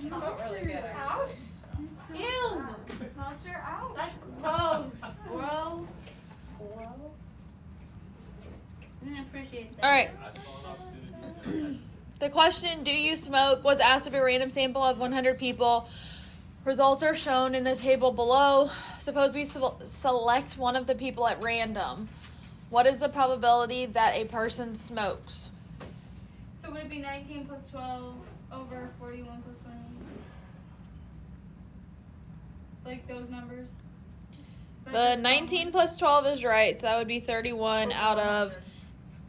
felt really good, Ouch. actually. Ew. Not your ouch. That's gross, bro. I didn't appreciate that. All right. I saw an opportunity. The question, do you smoke, was asked of a random sample of 100 people. Results are shown in the table below. Suppose we select one of the people at random. What is the probability that a person smokes? So would it be 19 plus 12 over 41 plus 20? Like those numbers? The 19 plus 12 is right, so that would be 31 out of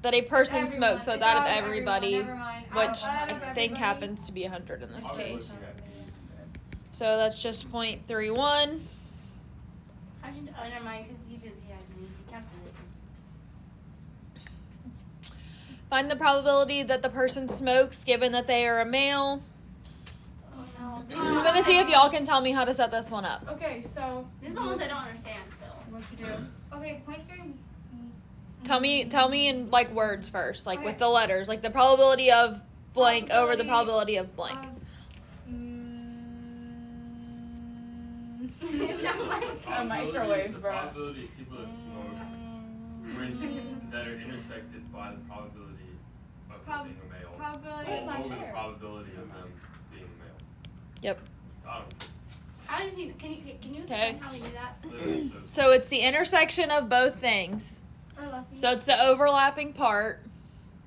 that a person Everyone. smokes, so it's out of everyone, everybody, never mind. which Out I of think everybody. happens to be 100 in this I'll be case. looking at it. So that's just 0.31. How'd you know? Oh, never mind, because you did. Yeah, you calculated. Find the probability that the person smokes given that they are a male. Oh no. I'm going to see if y'all can tell me how to set this one up. Okay, so These are the ones I don't understand still. what you do? Okay, 0.3. Tell me in like words first, like with Okay. the letters, like the probability of blank over the probability of blank. You sound like A microwave, The bro. probability of people that smoke that are intersected by the probability of them being a male. Probability Where's is my Over the share? probability of them being a male. Yep. Got 'em. How did you? Can you Okay. explain how we do that? Literally, so So it's the intersection of both things. Or lucky. So it's the overlapping part.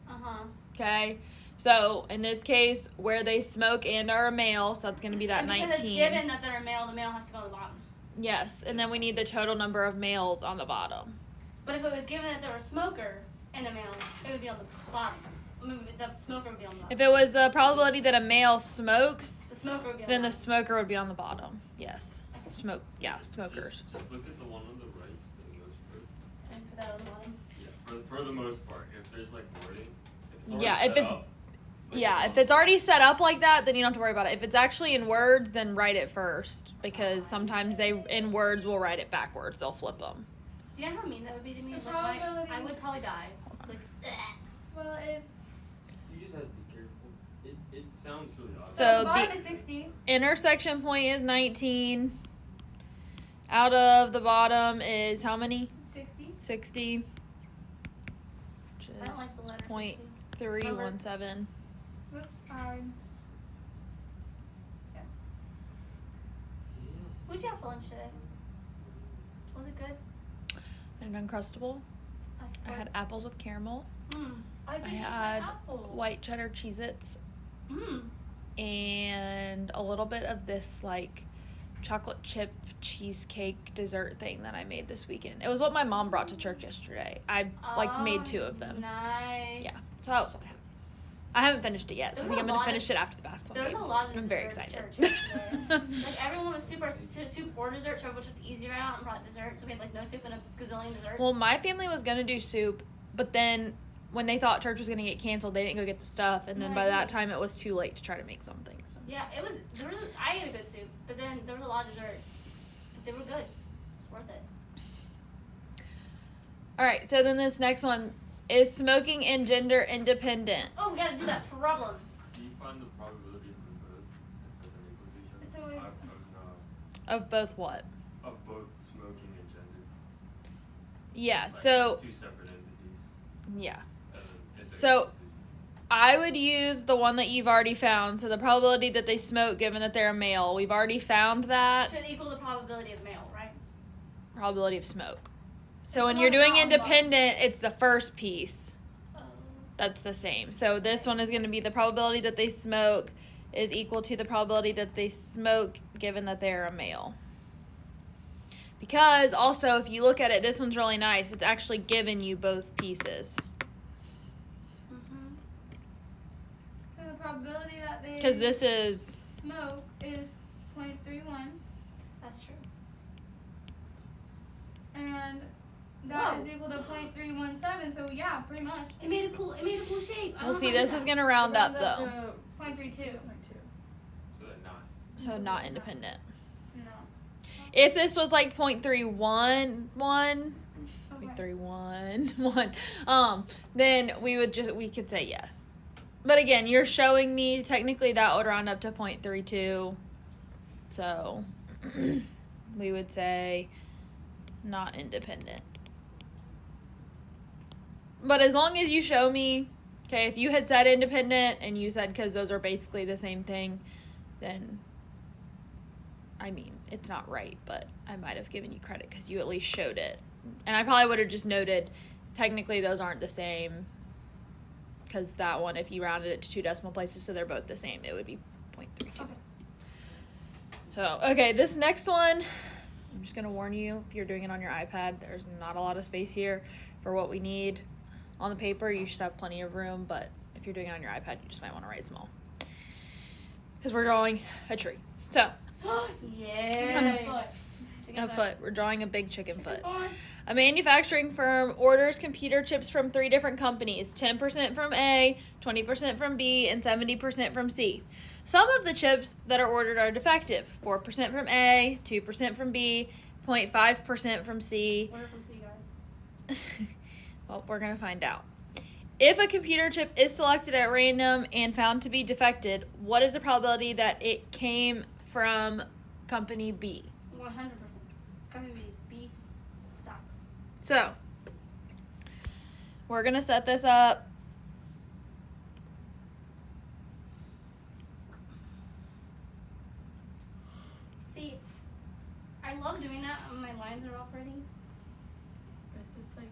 Uh-huh. Okay. So in this case, where they smoke and are a male, so that's going to be that And because 19. it's given that they're a male, the male has to go on the bottom. Yes, and then we need the total number of males on the bottom. But if it was given that they're a smoker and a male, it would be on the bottom. I mean, the smoker would be on the bottom. If it was a probability that a male smokes, The smoker would be on then the the bottom. smoker would be on the bottom. Yes. Smokers. just look at the one on the right for the most part. And put that on the bottom. Yeah, for the most part. If there's like wording, if it's already Yeah, if set it's- up, like, Yeah, if it's already set up like that, then you don't have to worry about it. If it's actually in words, then write it first because sometimes they in words will write it backwards. They'll flip them. Do you know how mean that would be to me? The Like, probability- I would probably die. Like, Well, it's. You just have to be careful. It sounds really odd. So the bottom the- is 60. Intersection point is 19. Out of the bottom is how many? 60. 60. Which I don't like the is letter 0.317. Whoops. What'd you have for lunch today? Was it good? And Uncrustable. I support. had apples with caramel. I I had white cheddar Cheez-Its and a little bit of this like chocolate chip cheesecake dessert thing that I made this weekend. It was what my mom brought to church yesterday. I made 2 of them. Nice. Yeah, so that was what I had. I haven't finished it yet, so I There's think a I'm gonna lot finish of- it after the basketball There's game. a lot of I'm very dessert excited. at church yesterday. Like everyone was soup or dessert, so everyone took the easy route and brought dessert. So we had like no soup and a gazillion desserts. Well, my family was gonna do soup, but then when they thought church was gonna get canceled, they didn't go get the stuff, and then by that time it was too late to try to make something. So. Yeah, I ate a good soup, but then there was a lot of desserts. But they were good. It's worth it. All right, so then this next one is smoking and gender independent. Oh, we gotta do that problem. Do you find the probability of them both and set them equal to each So other? if- Of both what? Of both smoking and gender. Yeah, Like, so it's 2 separate entities. yeah. And then is there So- equal to each I would use the one that you've already found. So the probability that they smoke given that they're a male. We've already found that. Should equal the probability of male, right? Probability of smoke. So It's when the you're one doing that's on the independent, it's the first piece. Oh. That's the same. So this one is going to be the probability that they smoke is equal to the probability that they smoke given that they're a male. Because also, if you look at it, this one's really nice. It's actually giving you both pieces. So the probability that they Because this is, smoke is 0.31, That's true. and that Whoa. is equal to 0.317. So yeah, pretty much. It made a cool shape. I we'll don't see, know this how is to going to round up though. 0.32. So that not. So not independent. No. If this was like 0.311, Okay. 0.311, then we could say yes. But again, you're showing me technically that would round up to 0.32. So we would say not independent. But as long as you show me, okay, if you had said independent and you said because those are basically the same thing, then, I mean, it's not right, but I might have given you credit because you at least showed it. And I probably would have just noted, technically those aren't the same, because that one, if you rounded it to 2 decimal places so they're both the same, it would be 0.32. Okay. So, okay, this next one, I'm just going to warn you, if you're doing it on your iPad, there's not a lot of space here for what we need. On the paper, you should have plenty of room, but if you're doing it on your iPad, you just might want to write small. Because we're drawing a tree. So, Yeah. a foot. We're drawing a big chicken foot. A manufacturing firm orders computer chips from 3 different companies, 10% from A, 20% from B, and 70% from C. Some of the chips that are ordered are defective, 4% from A, 2% from B, 0.5% from C. Order from C, guys. Well, we're going to find out. If a computer chip is selected at random and found to be defected, what is the probability that it came from company B? 100%. Company B sucks. So, we're going to set this up. See, I love doing that when my lines are all pretty. But it's just like,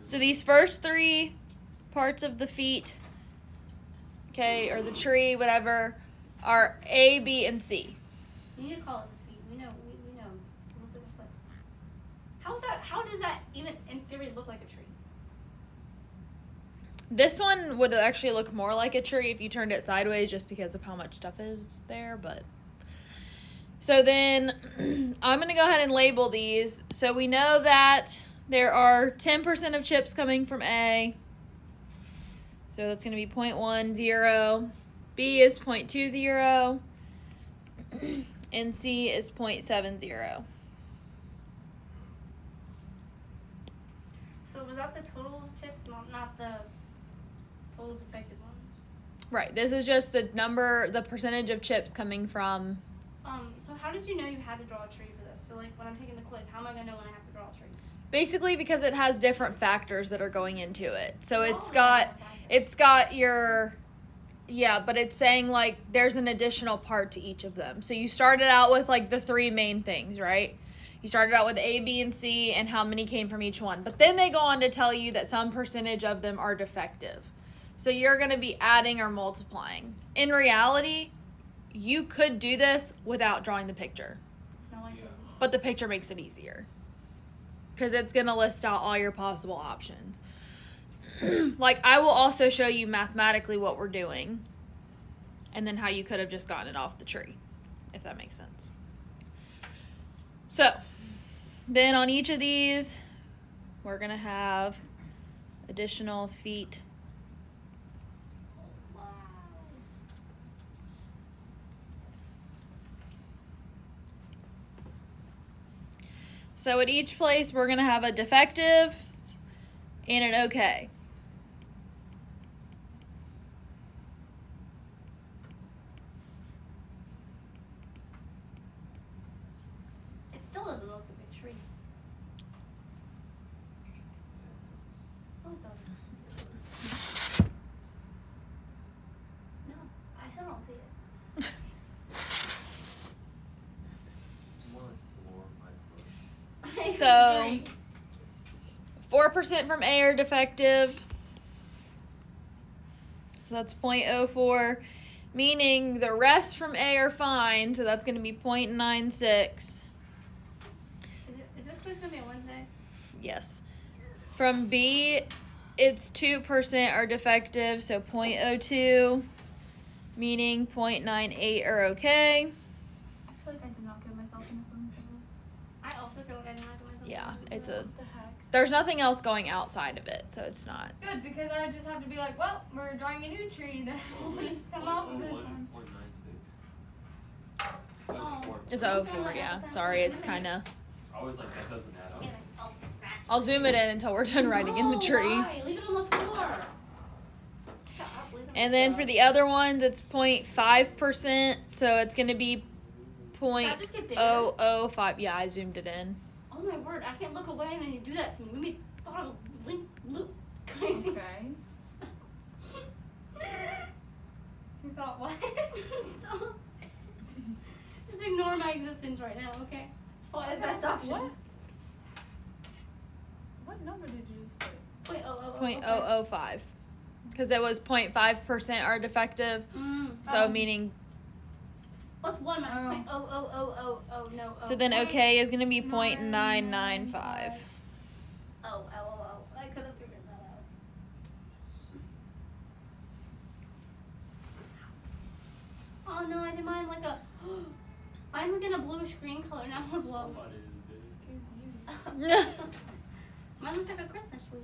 So these first 3 parts of the feet, okay, or the tree, whatever, are A, B, and C. you need to call it the feet. We know. We know. It looks like a foot. How does that even in theory look like a tree? This one would actually look more like a tree if you turned it sideways just because of how much stuff is there, but... So then, I'm going to go ahead and label these. So we know that there are 10% of chips coming from A. So that's going to be 0.10. B is 0.20. And C is 0.70. So was that the total chips, not the total defective ones? Right. This is just the number, the percentage of chips coming from... So how did you know you had to draw a tree for this? So like when I'm taking the quiz, how am I gonna know when I have to draw a tree? Basically because it has different factors that are going into it. So it's Oh, got... okay. It's got your, yeah, but it's saying like there's an additional part to each of them. So you started out with like the 3 main things, right? You started out with A, B, and C and how many came from each one. But then they go on to tell you that some percentage of them are defective. So you're going to be adding or multiplying. In reality, you could do this without drawing the picture. No, I didn't. But the picture makes it easier. Because it's going to list out all your possible options. Like, I will also show you mathematically what we're doing. And then how you could have just gotten it off the tree. If that makes sense. So, then on each of these, we're going to have additional feet. Wow. So at each place, we're going to have a defective and an okay. It still doesn't look like a tree. Oh, it doesn't. No, I still don't see it. More like 4 or 5 foot. So 4% from A are defective. So that's 0.04. Meaning the rest from A are fine. So that's going to be 0.96. Is this quiz gonna be on Wednesday? Yes. From B, it's 2% are defective. So 0.02. Meaning 0.98 are okay. I feel like I did not give myself enough room for this. I also feel like I didn't like myself. Yeah, it's a... What the heck? There's nothing else going outside of it. So it's not... Good, because I just have to be like, well, we're drawing a new tree. Then we'll just come off of this one. 1.96. That's Oh. 4. It's a 04, yeah. Sorry, it's kind of... I was like, that doesn't add up. I'll zoom it in until we're done writing in the tree. Why? Leave it on the floor. Shut up, leave it on the And then for the other ones, it's 0.5%. So it's going to be That just get bigger. 0.005. Yeah, I zoomed it in. Oh my word! I can't look away and then you do that to me. Maybe I thought I was crazy. Okay. You thought what? Stop. Just ignore my existence right now, okay? Follow the best option. What? What number did you just put? 0.005. Because it was 0.5% are defective. So meaning. What's one minus no. So then okay is going to be 0.995. Oh, LOL. I could have figured that out. Oh no, I did mine like a. Mine look in a bluish green color now. It's low. Somebody did. Excuse you. Mine looks like a Christmas tree.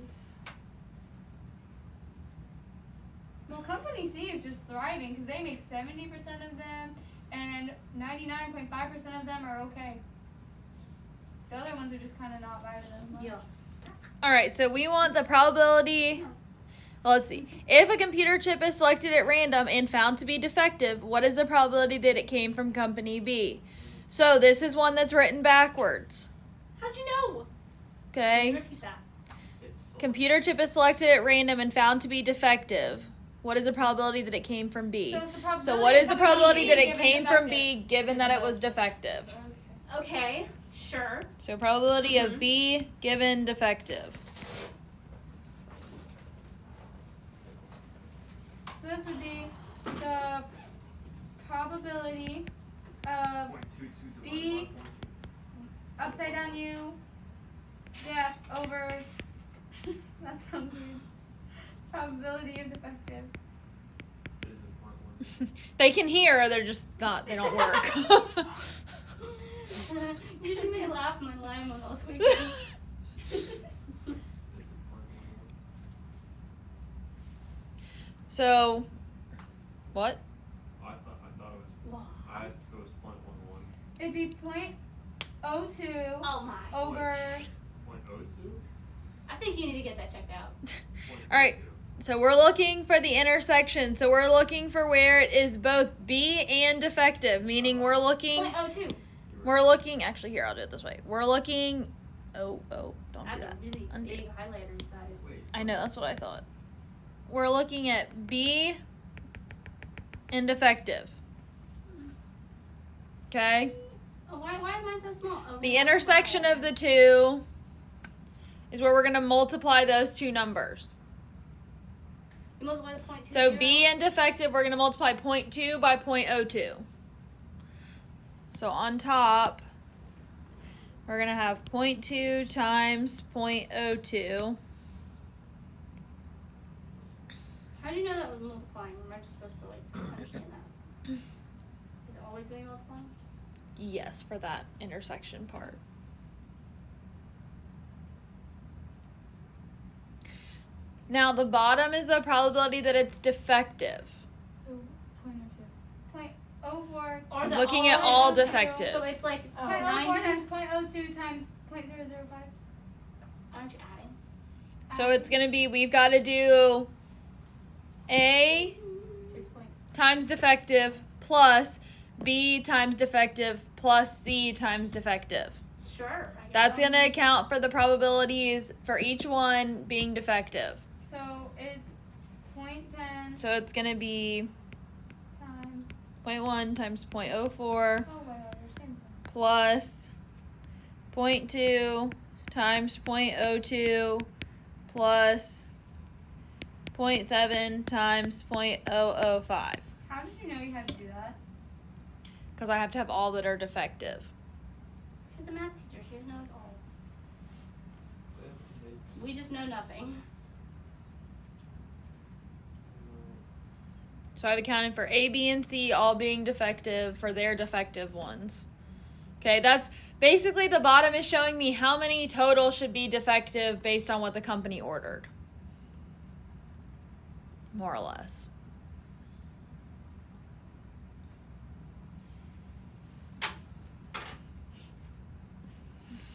Well, Company C is just thriving because they make 70% of them, and 99.5% of them are okay. The other ones are just kind of not vibing as much. Yes. All right, so we want the probability. Well, let's see. If a computer chip is selected at random and found to be defective, what is the probability that it came from company B? So this is one that's written backwards. How'd you know? Okay. Repeat that. It's Computer chip is selected at random and found to be defective. What is the probability that it came from B? So, it's the probability So what is the coming from probability B that it given came from defective. B given that it was defective? Okay, sure. So probability of B given defective. So this would be the probability of 0.22 B divided by 0.2. upside down U def over that sounds weird. Probability of defective. It is a 0.1. They can hear, they're just not, they don't work. You should make me laugh my line when I was weak. It is a 0.11. So, what? I thought it was. Wow. I asked if it was 0.11. It'd be 0.02 Oh my. over 0.02? I think you need to get that checked out. 0.02. All right. So we're looking for the intersection. So we're looking for where it is both B and defective, meaning we're looking, 0.02. we're looking, actually here, I'll do it this way. We're looking, don't do That's that. a really Undo. big highlighter size. Wait. I know, that's what I thought. We're looking at B and defective. Okay? Oh, why am I so small? Oh, The intersection of the two is where we're going to multiply those two numbers. You multiply the 0.20. So B and defective, we're going to multiply 0.2 by 0.02. So on top, we're going to have 0.2 times 0.02. How do you know that was multiplying? Am I just supposed to like understand that? Is it always going to be multiplying? Yes, for that intersection part. Now the bottom is the probability that it's defective. so 0.02. 0.04. Or is it Looking at all 0.02. defective. So it's like 0.04 90. times 0.02 times 0.005. Aren't you adding? So it's going to be, we've got to do A 6 point. times defective plus B times defective plus C times defective. Sure. I guess That's so. going to account for the probabilities for each one being defective. So it's 0.10 So it's going to be times 0.1 times 0.04 oh whatever, same thing. plus 0.2 times 0.02 plus 0.7 times 0.005. How did you know you had to do that? Because I have to have all that are defective. She's the math teacher. She knows all. We just know nothing. So I've accounted for A, B, and C all being defective for their defective ones. Okay, that's basically the bottom is showing me how many total should be defective based on what the company ordered. More or less.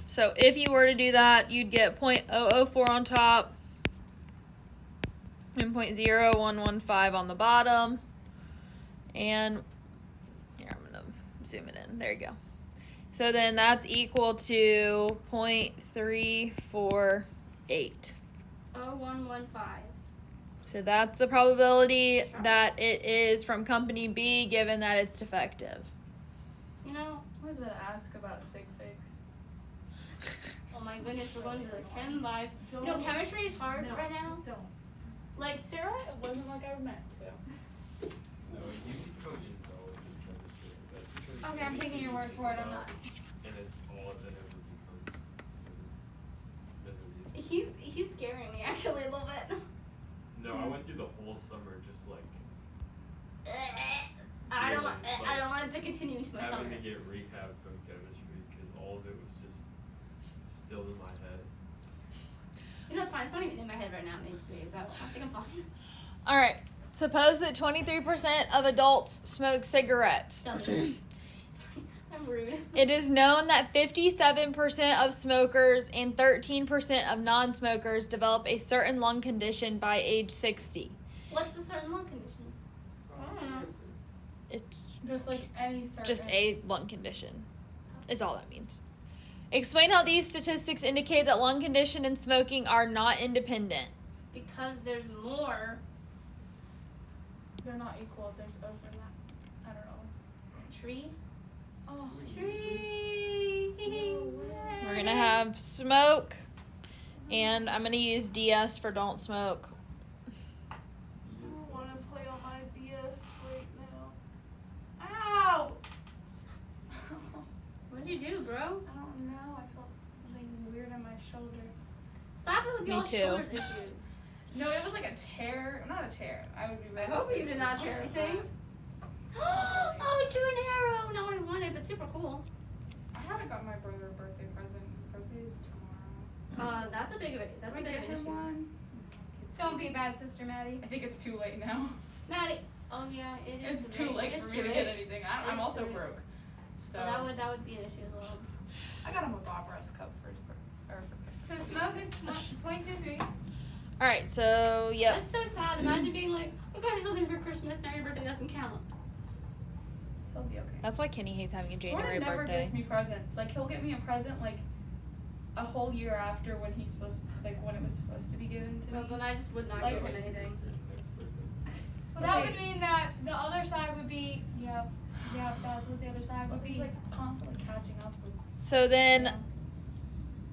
So if you were to do that, you'd get 0.004 on top and 7.0115 on the bottom. And here, I'm going to zoom it in. There you go. So then that's equal to 0.348. 0115. So that's the probability that it is from company B, given that it's defective. You know, I was about to ask about Sig Figs. oh my goodness, we're going to the chem vibes. You know, chemistry is hard right now. Don't. Like, Sarah, it wasn't like I meant to. No, you code in college and chemistry. That's because Okay, I'm taking your word for it. I'm not. And it's all that ever becomes. he's scaring me actually a little bit. No, I went through the whole summer just like I don't Like, want it to continue into my summer. having to get rehab from chemistry because all of it was just still in my head. You know, it's fine. It's not even in my head right now. It needs to be, so I think I'm fine. All right. Suppose that 23% of adults smoke cigarettes. Dummy. Sorry, I'm rude. It is known that 57% of smokers and 13% of non-smokers develop a certain lung condition by age 60. What's the certain lung condition? I don't know. It's Just like any certain. just a lung condition. It's all that means. Explain how these statistics indicate that lung condition and smoking are not independent. Because there's more. They're not equal. There's overlap. I don't know. Tree. Oh, Tree. We're going to have smoke, and I'm going to use DS for don't smoke. I don't want to play on my DS right now. Ow! What'd you do, bro? I don't know. I felt something weird on my shoulder. Stop it with Me your too. shoulder issues. No, it was like a tear. Not a tear. I would be. I hope you did not tear anything. Oh, drew an arrow. Not what I wanted, but super cool. I haven't got my brother a birthday present. Birthday is tomorrow. That's a big. That's a Do I big get him issue. one? Don't be a bad sister, Maddie. I think it's too late now. Maddie. Oh yeah, it is. It's too late It's for too me to late. get anything. It I'm is also too late. broke. So Well, that would be an issue as well. I got him a Bob Ross cup for his for So Christmas. smoke is 0.23. All right, so, yep. That's so sad. Imagine being like, oh gosh, something for Christmas. Now your birthday doesn't count. He'll be okay. That's why Kenny hates having a January Jordan never birthday. gets me presents. Like he'll get me a present like a whole year after when he's supposed when it was supposed to be given to Well, me. then I just would not Like- give him anything. Well, that would mean that the other side would be, yep, that's what the other side would He's be. like constantly catching up with. So then,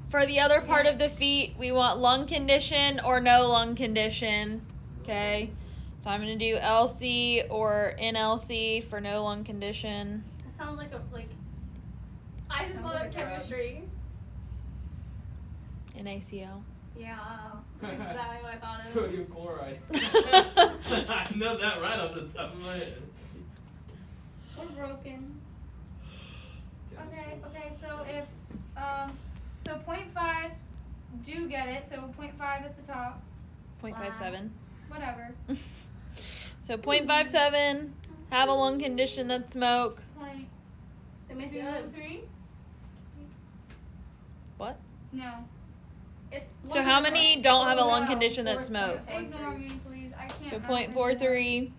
for the other part of the feet, we want lung condition or no lung condition. Okay? So I'm going to do LC or NLC for no lung condition. That sounds like I just Sounds thought like of a drug. chemistry. NaCl. Yeah, that's exactly what I thought of. Sodium chloride. I know that right off the top of my head. We're broken. Okay, so if, so 0.5 do get it, so 0.5 at the top, 0.57. whatever. So 0.57, have a lung condition that smoke. Like, that makes 2, you good. 3? What? No. It's So how many don't have a lung No, condition that smoke? Ignore me, please. I can't. So remember. 0.43.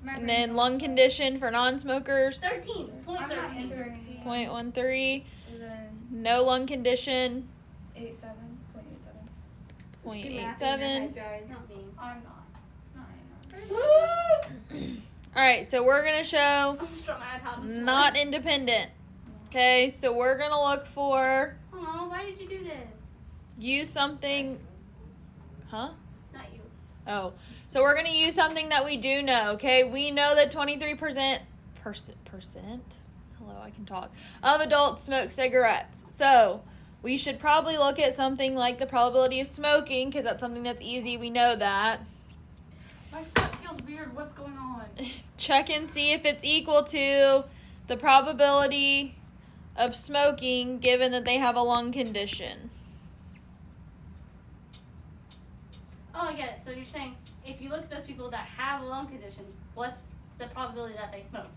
My And brain's then all lung over. condition for non-smokers, 13. Point I'm not 13. entering. 0.13. So then No lung condition, 0.87. Do math in your 0.87. head, guys, not me. I'm not. All right, so we're going to show I'm just dropping my iPad. on the floor. not independent. Okay, so we're going to look for Aw, why did you do this? use something. Huh? Not you. Oh, so we're going to use something that we do know, okay? We know that 23% hello, I can talk, of adults smoke cigarettes. So we should probably look at something like the probability of smoking, because that's something that's easy. We know that. My foot feels weird. What's going on? Check and see if it's equal to the probability of smoking given that they have a lung condition. Oh, I get it. So you're saying if you look at those people that have a lung condition, what's the probability that they smoked?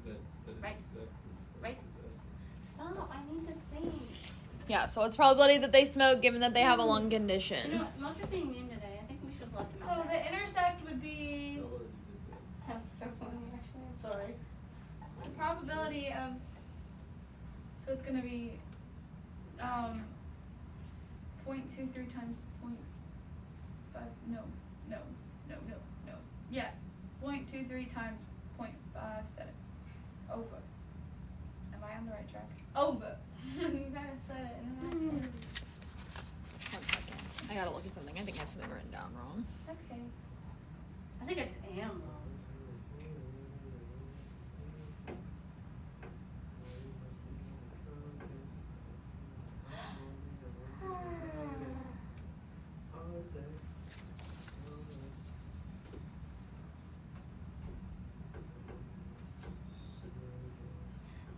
That is Right. exactly what Right. I was asking. Stop, I need the thing. Yeah, so it's probability that they smoke given that they have a lung You condition. know, most are being mean today. I think we should have left them So the intersect would be That's so funny, actually. I'm sorry. the probability of. So it's gonna be 0.23 times 0.5. No. Yes, 0.23 times 0.57. Over. Am I on the right track? Over. You kind of said it in an accent. 1 second. I gotta look at something. I think I have something written down wrong. Okay. I think I just am wrong.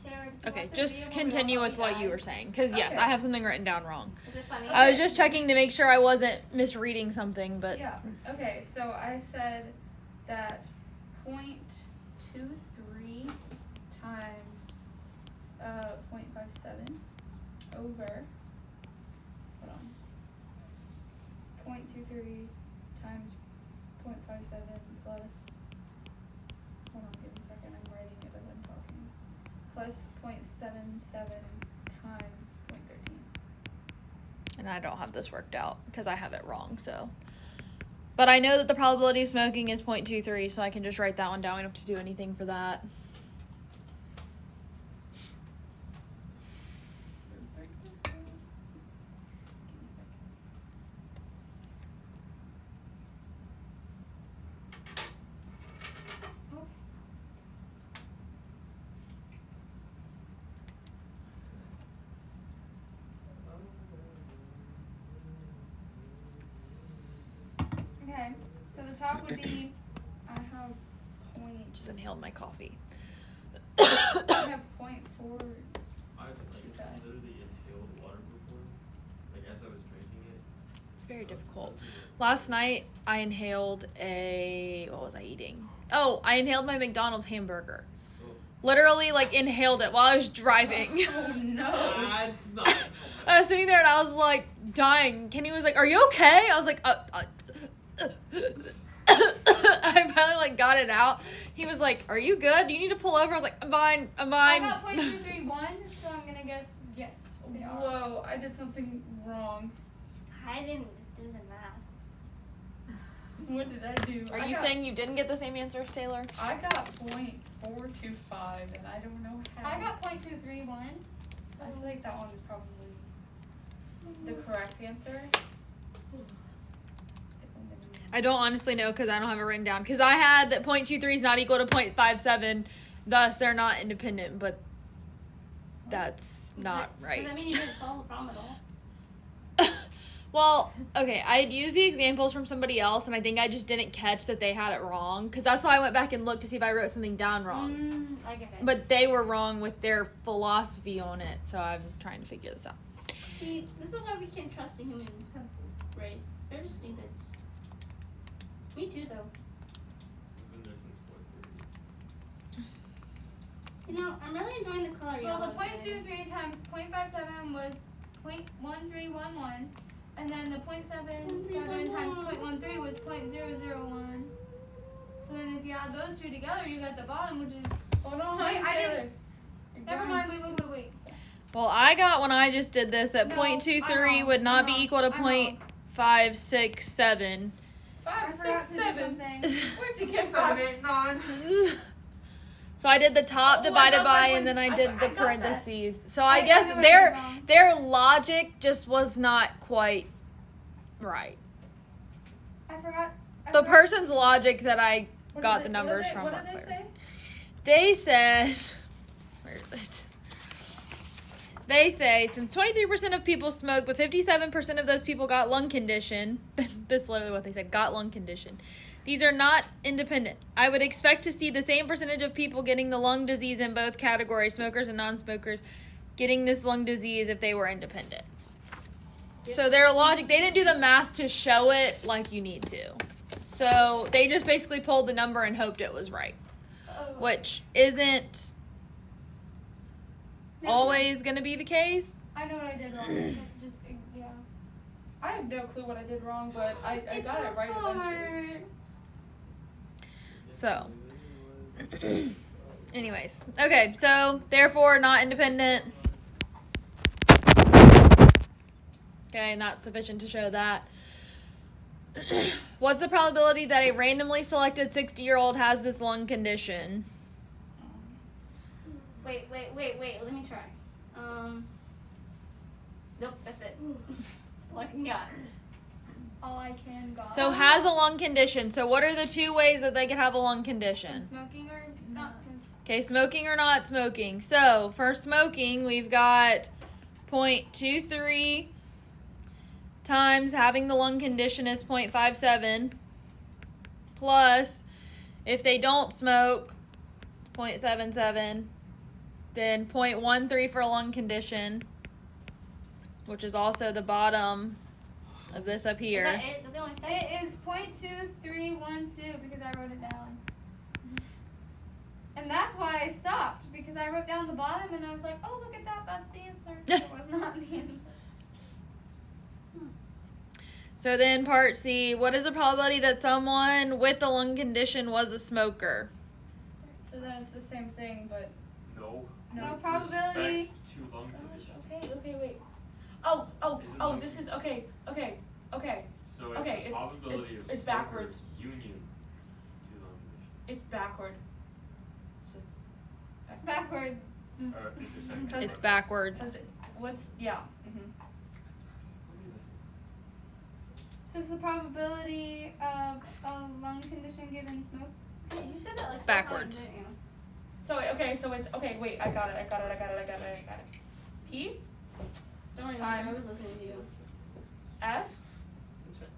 Sarah, did you Okay, watch the just video where we continue all with what you died? were saying. Because, yes, Okay. I have something written down wrong. Is it funny? I was just checking to make sure I wasn't misreading something, but Yeah. Okay, so I said that 0.23 times 0.57 over. Hold on. 0.23 times 0.57 plus. Hold on, give me a second. I'm writing it as I'm talking. Plus 0.77 times 0.13. and I don't have this worked out because I have it wrong, so. But I know that the probability of smoking is 0.23, so I can just write that one down. We don't have to do anything for that. Okay, so the top would be. I have point. Just inhaled my coffee. I have 0.4. I literally inhaled water before, like as I was drinking it. It's very difficult. Last night, I inhaled what was I eating? Oh, I inhaled my McDonald's hamburger. So Literally, like, inhaled it while I was driving. Oh no. that's not. I was sitting there and I was, like, dying. Kenny was like, "Are you okay?" I was like, I finally, like, got it out. He was like, "Are you good? Do you need to pull over?" I was like, "I'm fine. I'm I fine." got 0.231, so I'm gonna guess yes. They are. Whoa, I did something wrong. I didn't do the math. What did I do? Are you saying you didn't get the same answers, Taylor? I got 0.425 and I don't know how. I got 0.231. I feel like that one is probably the correct answer. I don't honestly know because I don't have it written down. Because I had that 0.23 is not equal to 0.57, thus they're not independent, but that's not right. Does that mean you didn't solve the problem at all? Well, okay, I had used the examples from somebody else, and I think I just didn't catch that they had it wrong. Because that's why I went back and looked to see if I wrote something down wrong. I get it. But they were wrong with their philosophy on it, so I'm trying to figure this out. See, this is why we can't trust the human race. They're just stupid. Me too, though. I've been there since 4:30. You know, I'm really enjoying the color Well, yellow. the 0.23 times 0.57 was 0.1311, and then the 0.77 times 0.13 was 0.001. So then if you add those two together, you got the bottom, which is. Hold on, Wait, I Taylor. didn't- Never mind, wait. Well, I got when I just did this that No, 0.23 I'm would not wrong. be equal to I'm wrong. 0.567. 5, I 6, forgot to do 7. something. Where'd you get 5? 7, 8, 9. So I did the top Oh, I divided got by, my and then I points. did I the got that. parentheses. So I I guess know what their I did wrong. their logic just was not quite right. I forgot. The person's logic that I What got did the they- numbers from What weren't did they clear. say? They said, where is it? They say, since 23% of people smoke, but 57% of those people got lung condition. That's literally what they said, got lung condition. These are not independent. I would expect to see the same percentage of people getting the lung disease in both categories, smokers and non-smokers, getting this lung disease if they were independent. So their logic, they didn't do the math to show it like you need to. So they just basically pulled the number and hoped it was right, which isn't always going to be the case. I know what I did wrong. Just yeah. I have no clue what I did wrong, but I got it right eventually. So, anyways. Okay, so therefore not independent. Okay, not sufficient to show that. What's the probability that a randomly selected 60-year-old has this lung condition? Wait. Let me try. Nope, that's it. That's all I can got. All I can go. So has a lung condition. So what are the two ways that they could have a lung condition? Smoking or not smoking? Okay, smoking or not smoking. So for smoking, we've got 0.23 times having the lung condition is 0.57 plus if they don't smoke 0.77, then 0.13 for a lung condition, which is also the bottom of this up here. Is that it? Is that the only step? It is 0.2312 because I wrote it down. And that's why I stopped, because I wrote down the bottom and I was like, oh, look at that, that's the answer. It was not the answer. So then part C, what is the probability that someone with a lung condition was a smoker? So then it's the same thing, but No. No With probability. respect to lung condition. okay, wait. Oh, this is okay. So it's Okay, the it's- probability of it's backwards. smoker union to lung condition. It's backward. So, Backward. Or intersecting. Cause It's backwards. Cause what's So it's the probability of a lung condition given smoke. You said that like 4 Backwards. times, didn't you? So it's okay. Wait, I got it. P Don't worry, Times. I was listening to you. S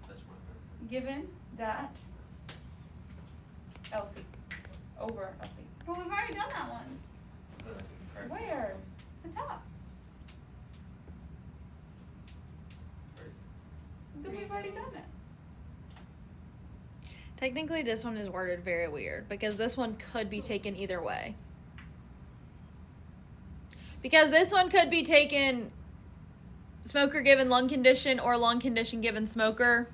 Touch my given that LC over LC. But we've already done that one. Correct. Where? The top. Then we've already done it. Technically, this one is worded very weird because this one could be taken either way. Because this one could be taken smoker given lung condition or lung condition given smoker.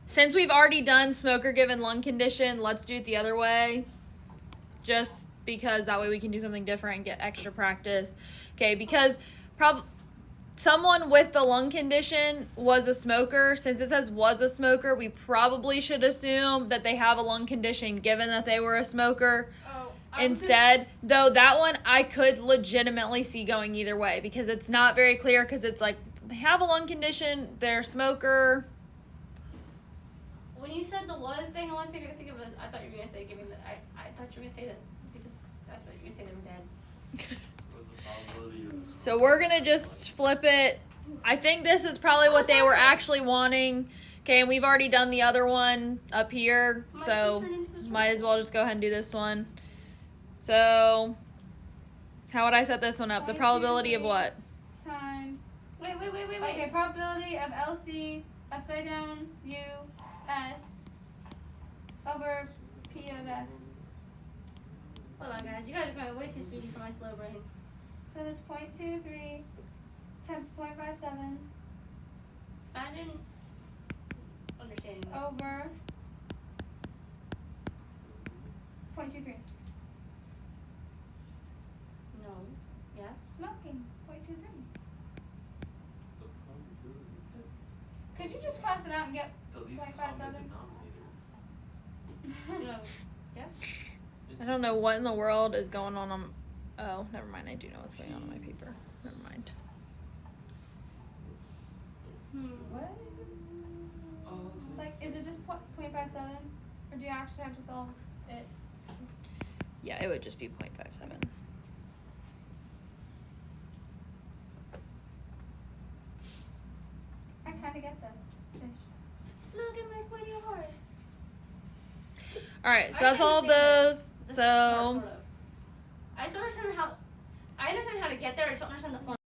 Since we've already done smoker given lung condition, let's do it the other way. Just because that way we can do something different and get extra practice. Okay, because someone with the lung condition was a smoker. Since it says was a smoker, we probably should assume that they have a lung condition given that they were a smoker. Oh. Instead, though that one I could legitimately see going either way because it's not very clear because it's like they have a lung condition, they're a smoker. When you said the was thing, the only thing I could think of was I thought you were gonna say giving the I thought you were gonna say that because I thought you were gonna say they were dead. What's the probability of So we're gonna just flip it. I think this is probably what they were actually wanting. Okay, and we've already done the other one up here, so might as well just go ahead and do this one. So, how would I set this one up? The probability of what? Times. Wait. Okay, probability of LC upside down U S over P of S. Hold on, guys. You guys are going way too speedy for my slow brain. So that's 0.23 times 0.57 Imagine understanding this. over 0.23. No. Yes. Smoking, 0.23. the probability? Could you just cross it out and get The least 0.57? common denominator. No. Yes. I don't know what in the world is going on. Oh, never mind. I do know what's going on my paper. Never mind. What? Like, is it just 0.57? Or do you actually have to solve it? Yeah, it would just be 0.57. I kind of get this. Ish. Look at my pointy hearts. All right, so I that's all of understand those. This is So. smart, sort of. I just don't understand how. I understand how to get there. I just don't understand the fun.